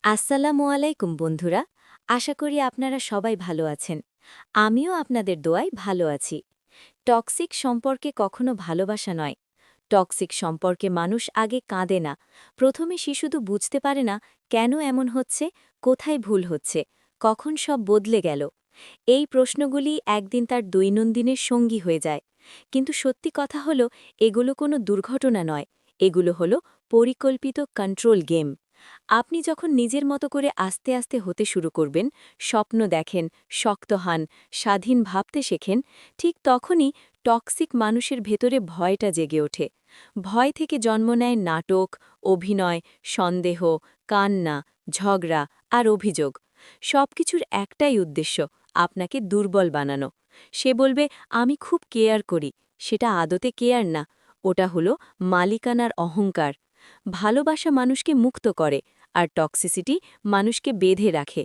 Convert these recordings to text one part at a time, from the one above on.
আসসালামু আলাইকুম বন্ধুরা। আশা করি আপনারা সবাই ভালো আছেন। আমিও আপনাদের দোয়ায় ভালো আছি। টক্সিক সম্পর্কে কখনো ভালোবাসা নয়। টক্সিক সম্পর্কে মানুষ আগে কাঁদে না। প্রথমে সে শুধু বুঝতে পারে না কেন এমন হচ্ছে, কোথায় ভুল হচ্ছে, কখন সব বদলে গেল। এই প্রশ্নগুলি একদিন তার দৈনন্দিনের সঙ্গী হয়ে যায়। কিন্তু সত্যি কথা হলো, এগুলো কোনো দুর্ঘটনা নয়। এগুলো হলো পরিকল্পিত কন্ট্রোল গেম। আপনি যখন নিজের মতো করে আস্তে আস্তে হতে শুরু করবেন, স্বপ্ন দেখেন, শক্ত হান, স্বাধীন ভাবতে শেখেন, ঠিক তখনই টক্সিক মানুষের ভেতরে ভয়টা জেগে ওঠে। ভয় থেকে জন্ম নেয় নাটক, অভিনয়, সন্দেহ, কান্না, ঝগড়া আর অভিযোগ। সবকিছুর একটাই উদ্দেশ্য, আপনাকে দুর্বল বানানো। সে বলবে, আমি খুব কেয়ার করি। সেটা আদতে কেয়ার না, ওটা হলো মালিকানার অহংকার। ভালোবাসা মানুষকে মুক্ত করে, আর টক্সিসিটি মানুষকে বেঁধে রাখে।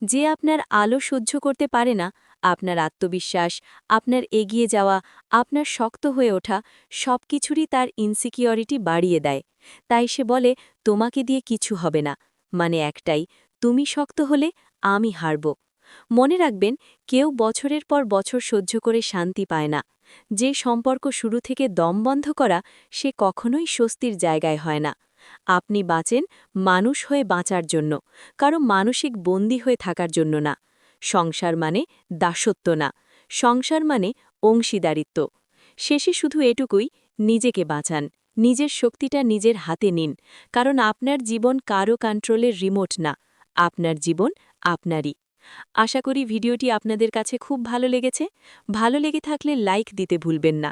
যে আপনার আলো সহ্য করতে পারে না, আপনার আত্মবিশ্বাস, আপনার এগিয়ে যাওয়া, আপনার শক্ত হয়ে ওঠা, সব কিছুরই তার ইনসিকিউরিটি বাড়িয়ে দেয়। তাই সে বলে, তোমাকে দিয়ে কিছু হবে না, মানে একটাই, তুমি শক্ত হলে আমি হারব। মনে রাখবেন, কেউ বছরের পর বছর সহ্য করে শান্তি পায় না। যে সম্পর্ক শুরু থেকে দম বন্ধ করা, সে কখনোই স্বস্তির জায়গায় হয় না। আপনি বাঁচেন মানুষ হয়ে বাঁচার জন্য, কারো মানসিক বন্দী হয়ে থাকার জন্য না। সংসার মানে দাসত্ব না, সংসার মানে অংশীদারিত্ব। শেষে শুধু এটুকুই, নিজেকে বাঁচান, নিজের শক্তিটা নিজের হাতে নিন। কারণ আপনার জীবন কারো কন্ট্রোলের রিমোট না, আপনার জীবন আপনারই। আশা করি ভিডিওটি আপনাদের কাছে খুব ভালো লেগেছে। ভালো লেগে থাকলে লাইক দিতে ভুলবেন না।